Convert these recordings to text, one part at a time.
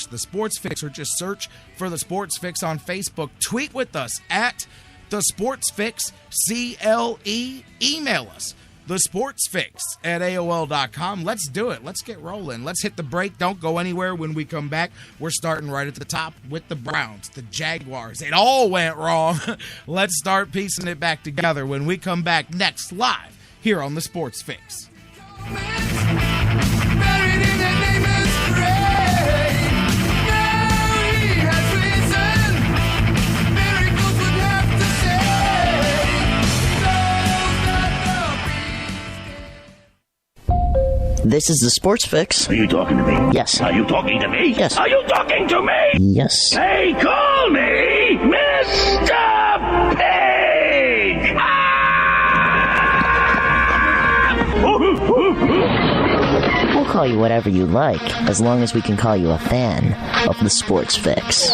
The Sports Fix, or just search for The Sports Fix on Facebook. Tweet with us at The Sports Fix, CLE. Email us, thesportsfix@AOL.com. Let's do it. Let's get rolling. Let's hit the break. Don't go anywhere. When we come back, we're starting right at the top with the Browns, the Jaguars. It all went wrong. Let's start piecing it back together when we come back next, live here on The Sports Fix. This is the Sports Fix. Are you talking to me? Yes. Are you talking to me? Yes. Are you talking to me? Yes. Hey, call me Mr. Pig! We'll call you whatever you like, as long as we can call you a fan of the Sports Fix.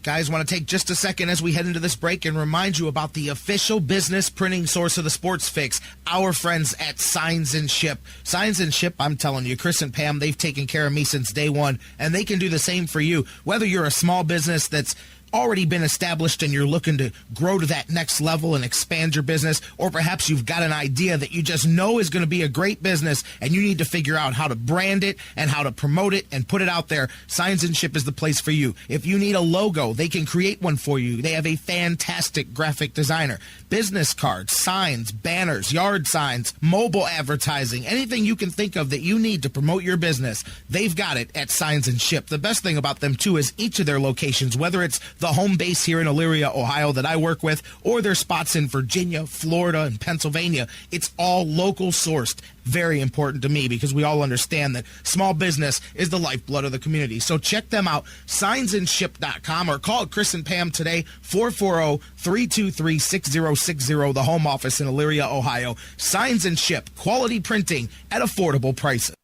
Guys, want to take just a second as we head into this break and remind you about the official business printing source of the Sports Fix, our friends at Signs and Ship. Signs and Ship, I'm telling you, Chris and Pam, they've taken care of me since day one, and they can do the same for you. Whether you're a small business that's already been established and you're looking to grow to that next level and expand your business, or perhaps you've got an idea that you just know is going to be a great business and you need to figure out how to brand it and how to promote it and put it out there, Signs and Ship is the place for you. If you need a logo, they can create one for you. They have a fantastic graphic designer. Business cards, signs, banners, yard signs, mobile advertising, anything you can think of that you need to promote your business, they've got it at Signs and Ship. The best thing about them, too, is each of their locations, whether it's the home base here in Elyria, Ohio that I work with, or their spots in Virginia, Florida, and Pennsylvania, it's all local sourced. Very important to me because we all understand that small business is the lifeblood of the community. So check them out, signsandship.com, or call Chris and Pam today, 440-323-6060, the home office in Elyria, Ohio. Signs and Ship, quality printing at affordable prices.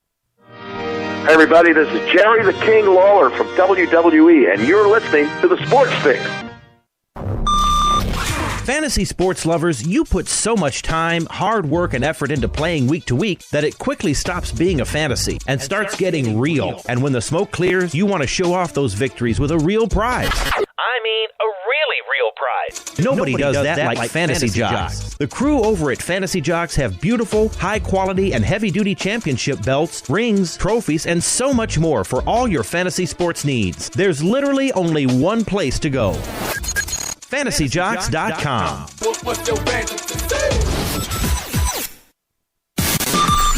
Hey everybody, this is Jerry the King Lawler from WWE, and you're listening to The Sports Fix. Fantasy sports lovers, you put so much time, hard work, and effort into playing week to week that it quickly stops being a fantasy and starts getting real. And when the smoke clears, you want to show off those victories with a real prize. I mean, a really real prize. Nobody does that like Fantasy Jocks. The crew over at Fantasy Jocks have beautiful, high-quality, and heavy-duty championship belts, rings, trophies, and so much more for all your fantasy sports needs. There's literally only one place to go. FantasyJocks.com.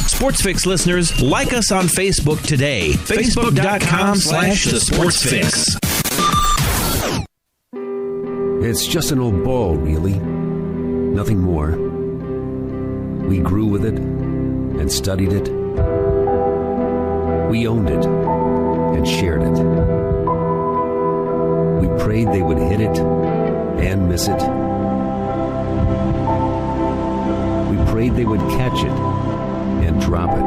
Sports Fix listeners, like us on Facebook today. Facebook.com/The Sports Fix. It's just an old ball, really. Nothing more. We grew with it and studied it. We owned it and shared it. We prayed they would hit it and miss it. We prayed they would catch it and drop it.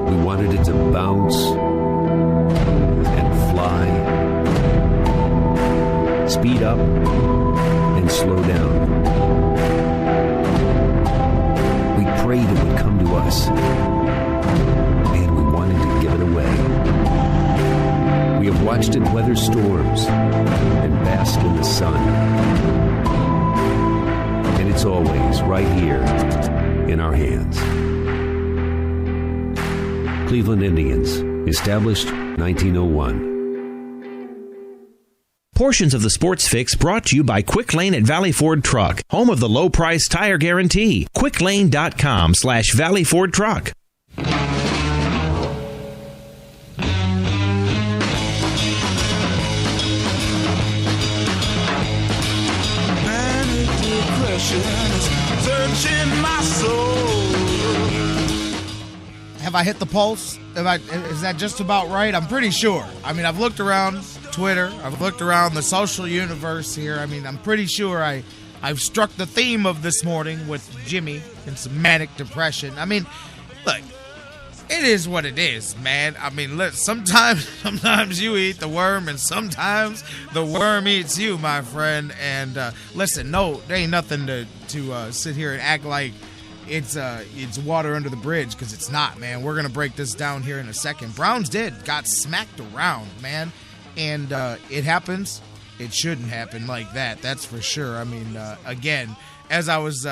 We wanted it to bounce and fly, speed up and slow down. We prayed it would come to us, and we wanted to give it away. We have watched it weather storms and bask in the sun. And it's always right here in our hands. Cleveland Indians, established 1901. Portions of the Sports Fix brought to you by Quick Lane at Valley Ford Truck, home of the low price tire guarantee. QuickLane.com/Valley Ford Truck. Have I hit the pulse? Is that just about right? I'm pretty sure. I mean, I've looked around Twitter. I've looked around the social universe here. I mean, I'm pretty sure I've struck the theme of this morning with Jimmy and some manic depression. I mean, look, it is what it is, man. I mean, look, sometimes you eat the worm and sometimes the worm eats you, my friend. And listen, no, there ain't nothing to sit here and act like it's water under the bridge, because it's not, man. We're going to break this down here in a second. Browns got smacked around, man. And it happens. It shouldn't happen like that. That's for sure. I mean, again, as I was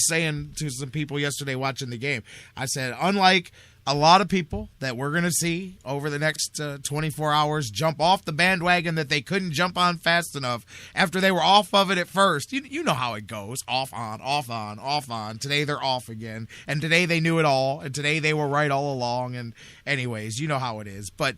saying to some people yesterday watching the game, I said, unlike a lot of people that we're going to see over the next 24 hours jump off the bandwagon that they couldn't jump on fast enough after they were off of it at first. You know how it goes. Off on, off on, off on. Today they're off again. And today they knew it all. And today they were right all along. And anyways, you know how it is. But,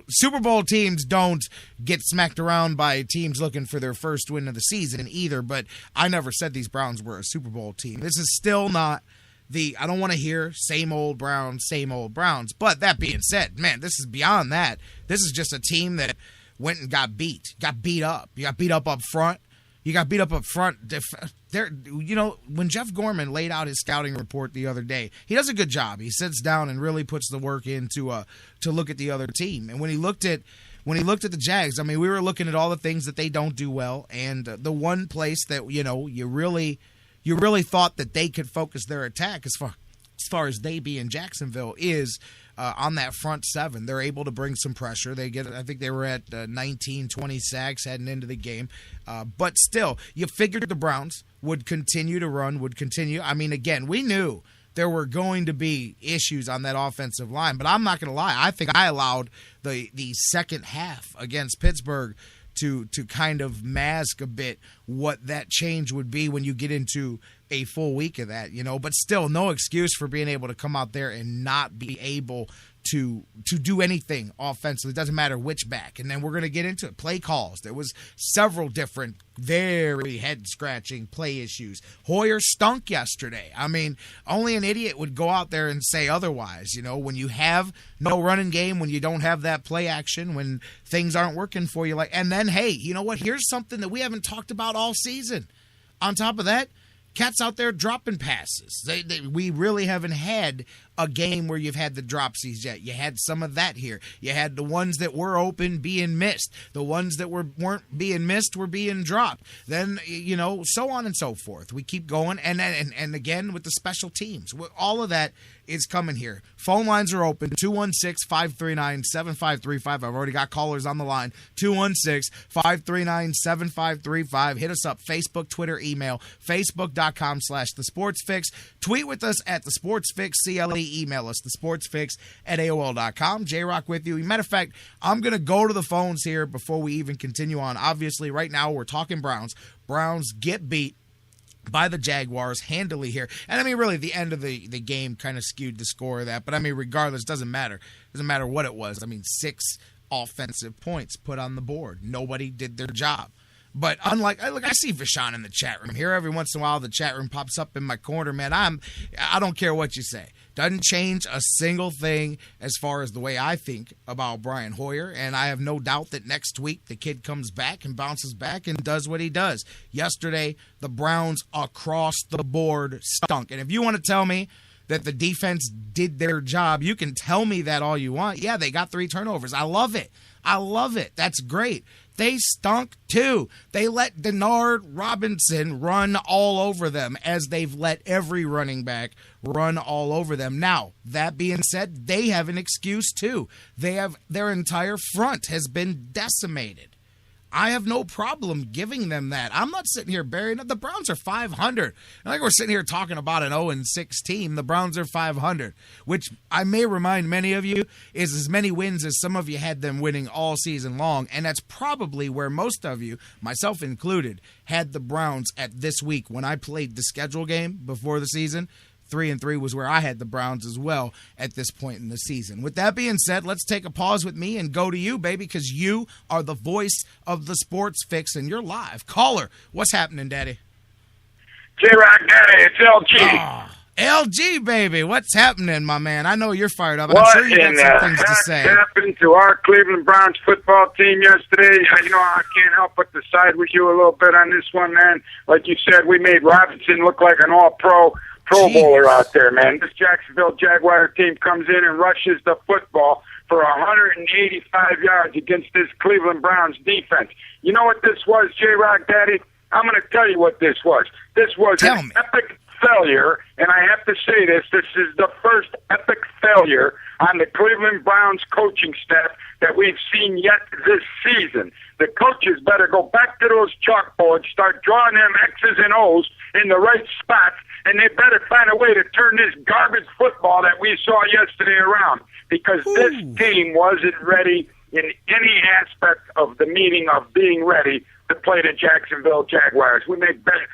Super Bowl teams don't get smacked around by teams looking for their first win of the season either. But I never said these Browns were a Super Bowl team. This is still not I don't want to hear same old Browns. But that being said, man, this is beyond that. This is just a team that went and got beat up. You got beat up front. When Jeff Gorman laid out his scouting report the other day, he does a good job. He sits down and really puts the work in to look at the other team. And when he looked at the Jags, I mean, we were looking at all the things that they don't do well, and the one place that you really thought that they could focus their attack as far as they be in Jacksonville is on that front seven. They're able to bring some pressure. I think they were at 19, 20 sacks heading into the game. But still, you figured the Browns would continue to run, I mean, again, we knew there were going to be issues on that offensive line, but I'm not going to lie. I think I allowed the second half against Pittsburgh to kind of mask a bit what that change would be when you get into a full week of that, but still no excuse for being able to come out there and not be able to do anything offensively. It doesn't matter which back. And then we're going to get into it. Play calls. There was several different very head-scratching play issues. Hoyer stunk yesterday. I mean, only an idiot would go out there and say otherwise. When you have no running game, when you don't have that play action, when things aren't working for you. And then, hey, you know what? Here's something that we haven't talked about all season. On top of that, Cats out there dropping passes. We really haven't had a game where you've had the dropsies yet. You had some of that here. You had the ones that were open being missed. The ones that weren't being missed were being dropped. Then, so on and so forth. We keep going. And again, with the special teams. All of that is coming here. Phone lines are open. 216-539-7535. I've already got callers on the line. 216-539-7535. Hit us up. Facebook, Twitter, email. Facebook.com/thesportsfix. Tweet with us at thesportsfix, CLE. Email us, thesportsfix@AOL.com. J-Rock with you. Matter of fact, I'm going to go to the phones here before we even continue on. Obviously, right now we're talking Browns. Browns get beat by the Jaguars handily here. And, I mean, really, the end of the game kind of skewed the score of that. But, I mean, regardless, doesn't matter. Doesn't matter what it was. I mean, 6 offensive points put on the board. Nobody did their job. But I see Vashon in the chat room here. Every once in a while, the chat room pops up in my corner, man. I don't care what you say. Doesn't change a single thing as far as the way I think about Brian Hoyer. And I have no doubt that next week the kid comes back and bounces back and does what he does. Yesterday, the Browns across the board stunk. And if you want to tell me that the defense did their job, you can tell me that all you want. Yeah, they got 3 turnovers. I love it. That's great. They stunk too. They let Denard Robinson run all over them, as they've let every running back run all over them. Now, that being said, they have an excuse too. Their entire front has been decimated. I have no problem giving them that. I'm not sitting here burying it. The Browns are 500. I think we're sitting here talking about an 0-6 team. The Browns are 500, which I may remind many of you is as many wins as some of you had them winning all season long. And that's probably where most of you, myself included, had the Browns at this week. When I played the schedule game before the season, 3-3 was where I had the Browns as well at this point in the season. With that being said, let's take a pause with me and go to you, baby, because you are the voice of the Sports Fix, and you're live. Caller, what's happening, Daddy? J-Rock Daddy, it's LG. LG, baby, what's happening, my man? I know you're fired up. I'm sure you got some things to say. What happened to our Cleveland Browns football team yesterday? I can't help but to side with you a little bit on this one, man. Like you said, we made Robinson look like an all-pro Bowler out there, man. This Jacksonville Jaguar team comes in and rushes the football for 185 yards against this Cleveland Browns defense. You know what this was, J-Rock Daddy? I'm going to tell you what this was. This was an epic failure, and I have to say this is the first epic failure on the Cleveland Browns coaching staff that we've seen yet this season. The coaches better go back to those chalkboards, start drawing them X's and O's in the right spots, and they better find a way to turn this garbage football that we saw yesterday around, because this team wasn't ready in any aspect of the meaning of being ready to play the Jacksonville Jaguars. We made better,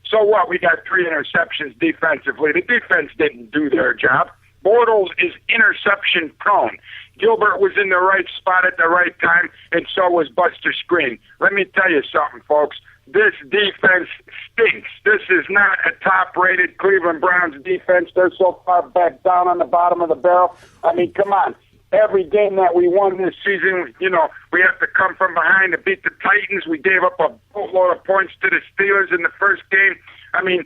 so what? We got 3 interceptions defensively. The defense didn't do their job. Bortles is interception prone. Gilbert was in the right spot at the right time, and so was Buster Screen. Let me tell you something, folks. This defense stinks. This is not a top-rated Cleveland Browns defense. They're so far back down on the bottom of the barrel. I mean, come on. Every game that we won this season, we have to come from behind to beat the Titans. We gave up a boatload of points to the Steelers in the first game. I mean,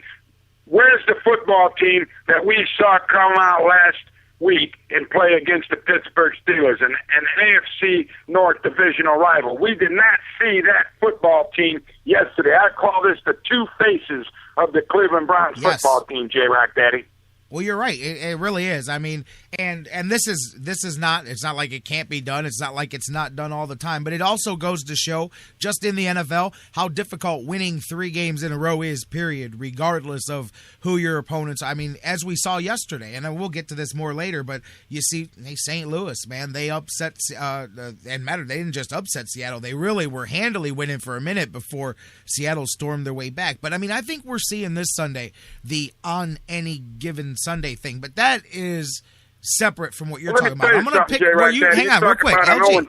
where's the football team that we saw come out last week and play against the Pittsburgh Steelers, an AFC North divisional rival? We did not see that football team yesterday. I call this the two faces of the Cleveland Browns football team, J-Rock Daddy. Well, you're right. It really is. I mean, and this is not, it's not like it can't be done. It's not like it's not done all the time. But it also goes to show, just in the NFL, how difficult winning 3 games in a row is, period, regardless of who your opponents. I mean, as we saw yesterday, and we'll get to this more later, but you see, St. Louis, man, they upset, and matter, they didn't just upset Seattle. They really were handily winning for a minute before Seattle stormed their way back. But, I mean, I think we're seeing this Sunday the on any given Sunday thing, but that is separate from what you're talking about. I'm going to pick where you hang on real quick. LG,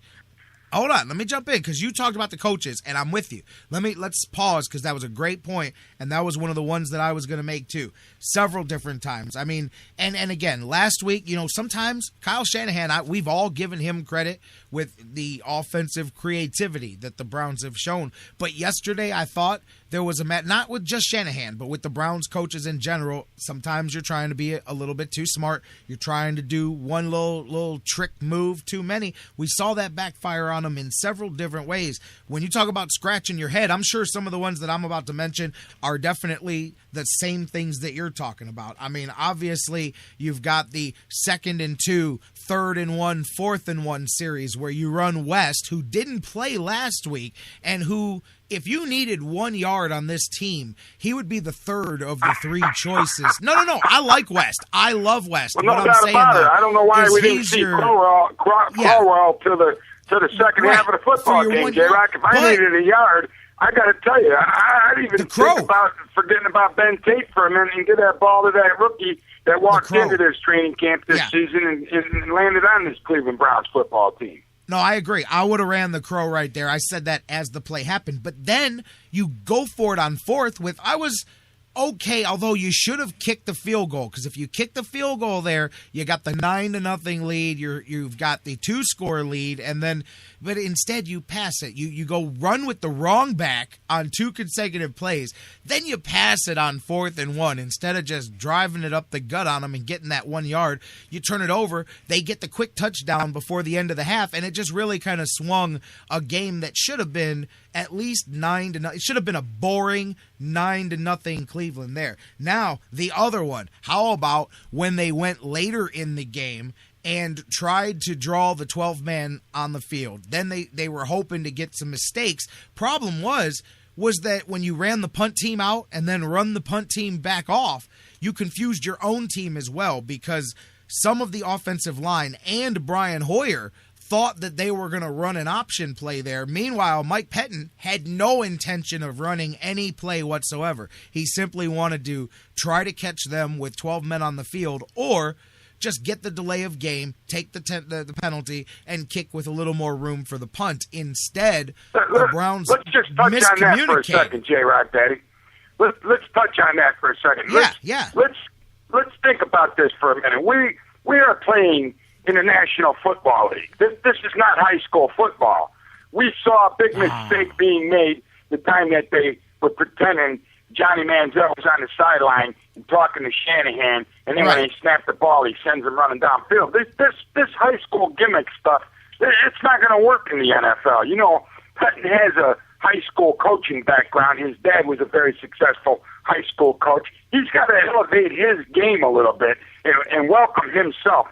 hold on, let me jump in because you talked about the coaches, and I'm with you. Let's pause because that was a great point, and that was one of the ones that I was going to make too, several different times. I mean, and again, last week, sometimes Kyle Shanahan, we've all given him credit with the offensive creativity that the Browns have shown, but yesterday I thought there was not with just Shanahan, but with the Browns coaches in general. Sometimes you're trying to be a little bit too smart. You're trying to do one little trick move too many. We saw that backfire on them in several different ways. When you talk about scratching your head, I'm sure some of the ones that I'm about to mention are definitely the same things that you're talking about. I mean, obviously, you've got the 2nd and 2, 3rd and 1, 4th and 1 series where you run West, who didn't play last week, and who, if you needed 1 yard on this team, he would be the 3rd of the 3 choices. No. I like West. I love West. Well, no doubt about it. I don't know why we didn't see Crowell to the second half of the football game, J-Rock. If I needed a yard, I got to tell you, I'd even think about forgetting about Ben Tate for a minute and get that ball to that rookie that walked into this training camp this season and landed on this Cleveland Browns football team. No, I agree. I would have ran the crow right there. I said that as the play happened. But then you go for it on 4th with, I was okay, although you should have kicked the field goal, because if you kick the field goal there, you got the 9-0 lead, you've got the 2-score lead, but instead you pass it. You go run with the wrong back on 2 consecutive plays, then you pass it on 4th and 1 instead of just driving it up the gut on them and getting that 1 yard. You turn it over, they get the quick touchdown before the end of the half, and it just really kind of swung a game that should have been at least 9-0. It should have been a boring 9-0 Cleveland there. Now, the other one, how about when they went later in the game and tried to draw the 12-man on the field? Then they were hoping to get some mistakes. Problem was that when you ran the punt team out and then run the punt team back off, you confused your own team as well, because some of the offensive line and Brian Hoyer thought that they were going to run an option play there. Meanwhile, Mike Peyton had no intention of running any play whatsoever. He simply wanted to try to catch them with 12 men on the field, or just get the delay of game, take the penalty, and kick with a little more room for the punt. Instead, the Browns let's just touch on that for a second, J-Rock, Daddy. Let's touch on that for a second. Let's think about this for a minute. We are playing in the National Football League. This is not high school football. We saw a big mistake being made the time that they were pretending Johnny Manziel was on the sideline and talking to Shanahan, and then when they snap the ball, he sends him running downfield. This high school gimmick stuff, it's not going to work in the NFL. Patton has a high school coaching background. His dad was a very successful high school coach. He's got to elevate his game a little bit and welcome himself.